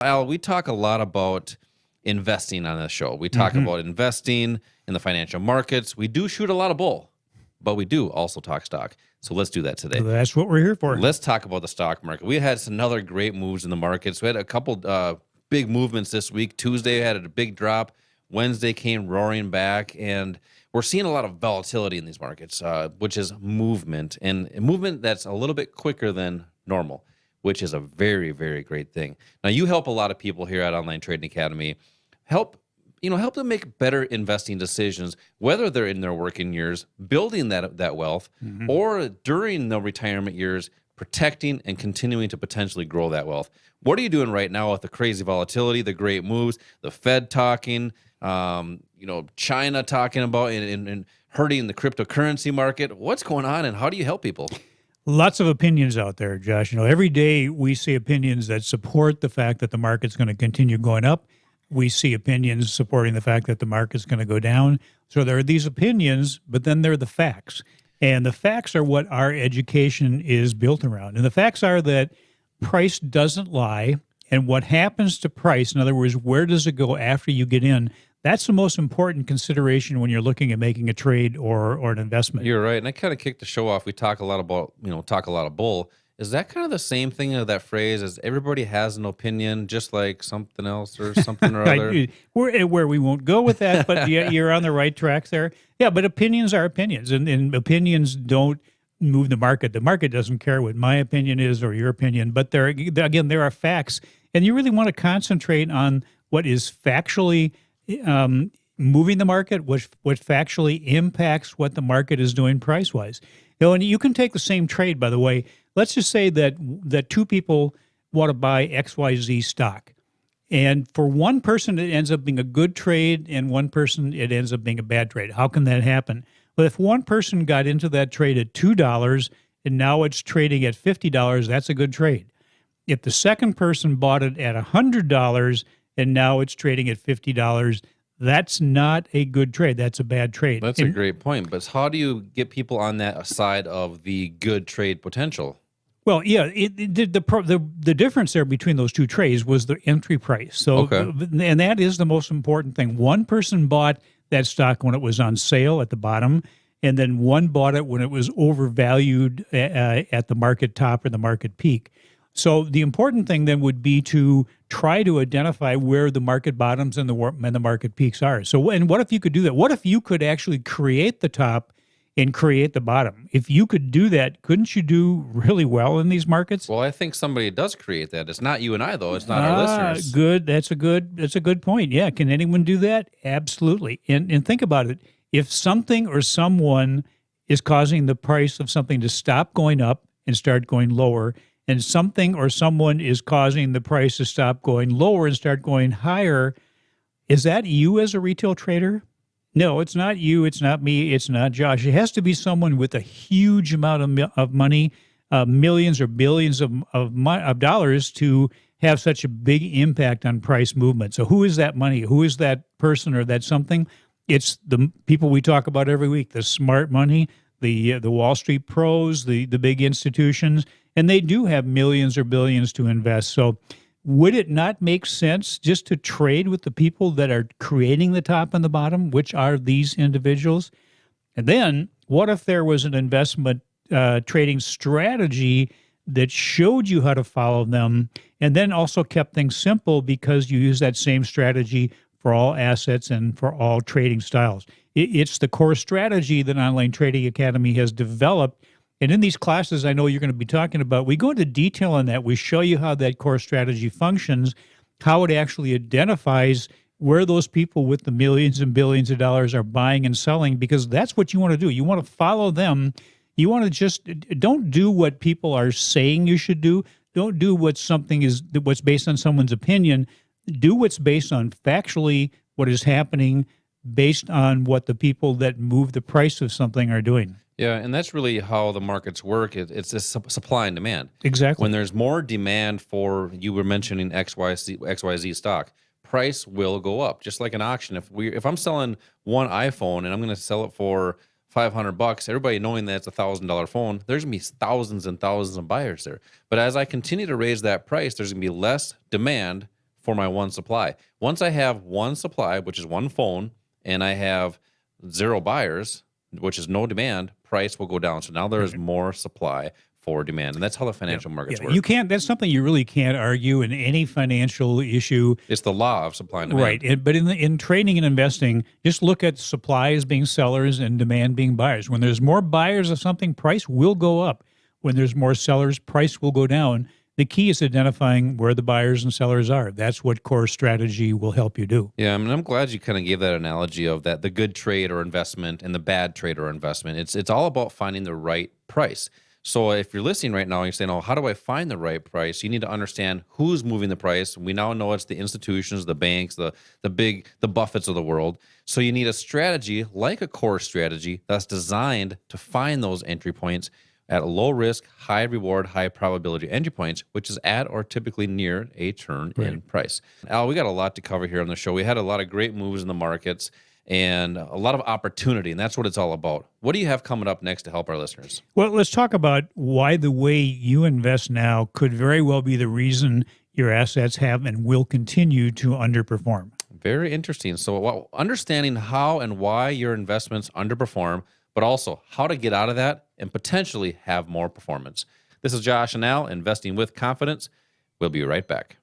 Al, we talk a lot about investing on this show. We talk about investing in the financial markets. We do shoot a lot of bull, but we do also talk stock. So let's do that today. That's what we're here for. Let's talk about the stock market. We had some other great moves in the markets. We had a couple big movements this week. Tuesday had a big drop. Wednesday came roaring back, and we're seeing a lot of volatility in these markets, which is movement, and movement that's a little bit quicker than normal, which is a very, very great thing. Now, you help a lot of people here at Online Trading Academy. Help them make better investing decisions, whether they're in their working years, building that wealth, or during the retirement years, protecting and continuing to potentially grow that wealth. What are you doing right now with the crazy volatility, the great moves, the Fed talking, China talking about and hurting the cryptocurrency market? What's going on, and how do you help people? Lots of opinions out there, Josh. Every day we see opinions that support the fact that the market's going to continue going up. We see opinions supporting the fact that the market's going to go down. So there are these opinions, but then there are the facts. And the facts are what our education is built around. And the facts are that price doesn't lie. And what happens to price, in other words, where does it go after you get in? That's the most important consideration when you're looking at making a trade or an investment. You're right. And I kind of kicked the show off. We talk a lot about, talk a lot of bull. Is that kind of the same thing of that phrase as everybody has an opinion, just like something else or something or other? Where we won't go with that, but you're on the right track there. Yeah, but opinions are opinions, and opinions don't move the market. The market doesn't care what my opinion is or your opinion, but there are facts, and you really want to concentrate on what is factually moving the market, what factually impacts what the market is doing price-wise. And you can take the same trade, by the way. Let's just say that two people want to buy XYZ stock. And for one person, it ends up being a good trade, and one person, it ends up being a bad trade. How can that happen? Well, if one person got into that trade at $2 and now it's trading at $50, that's a good trade. If the second person bought it at $100 and now it's trading at $50, that's not a good trade. That's a bad trade. That's a great point. But how do you get people on that side of the good trade potential? Well, yeah, the difference there between those two trades was the entry price. So, and that is the most important thing. One person bought that stock when it was on sale at the bottom, and then one bought it when it was overvalued at the market top or the market peak. So the important thing then would be to try to identify where the market bottoms and the market peaks are. So, and what if you could do that? What if you could actually create the top and create the bottom? If you could do that, couldn't you do really well in these markets? Well, I think somebody does create that. It's not you and I, though. It's not our listeners. Good. That's a good point. Yeah. Can anyone do that? Absolutely. And think about it. If something or someone is causing the price of something to stop going up and start going lower, and something or someone is causing the price to stop going lower and start going higher, is that you as a retail trader? No, it's not you. It's not me. It's not Josh. It has to be someone with a huge amount of money, millions or billions of dollars to have such a big impact on price movement. So who is that money? Who is that person or that something? It's the people we talk about every week, the smart money, the Wall Street pros, the big institutions, and they do have millions or billions to invest. So would it not make sense just to trade with the people that are creating the top and the bottom, which are these individuals? And then what if there was an investment trading strategy that showed you how to follow them and then also kept things simple because you use that same strategy for all assets and for all trading styles? It's the core strategy that Online Trading Academy has developed. And in these classes I know you're going to be talking about, we go into detail on that. We show you how that core strategy functions, how it actually identifies where those people with the millions and billions of dollars are buying and selling, because that's what you want to do. You want to follow them. You want to just don't do what people are saying you should do. Don't do what's based on someone's opinion. Do what's based on factually what is happening based on what the people that move the price of something are doing. Yeah, and that's really how the markets work. It's a supply and demand. Exactly. When there's more demand for, you were mentioning XYZ stock, price will go up. Just like an auction. If I'm selling one iPhone and I'm going to sell it for $500, everybody knowing that it's $1,000 phone, there's gonna be thousands and thousands of buyers there. But as I continue to raise that price, there's gonna be less demand for my one supply. Once I have one supply, which is one phone, and I have 0 buyers, which is no demand, price will go down. So now there is more supply for demand. And that's how the financial markets work. You can't, that's something you really can't argue in any financial issue. It's the law of supply and demand. Right. But in trading and investing, just look at supply as being sellers and demand being buyers. When there's more buyers of something, price will go up. When there's more sellers, price will go down. The key is identifying where the buyers and sellers are. That's what core strategy will help you do. Yeah, I mean, I'm glad you kind of gave that analogy of that the good trade or investment and the bad trade or investment. It's all about finding the right price. So if you're listening right now and you're saying, oh, how do I find the right price? You need to understand who's moving the price. We now know it's the institutions, the banks, the Buffetts of the world. So you need a strategy like a core strategy that's designed to find those entry points at low risk, high reward, high probability entry points, which is at or typically near a turn in price. Al, we got a lot to cover here on the show. We had a lot of great moves in the markets and a lot of opportunity, and that's what it's all about. What do you have coming up next to help our listeners? Well, let's talk about why the way you invest now could very well be the reason your assets have and will continue to underperform. Very interesting. So understanding how and why your investments underperform, but also how to get out of that and potentially have more performance. This is Josh and Al, Investing with Confidence. We'll be right back.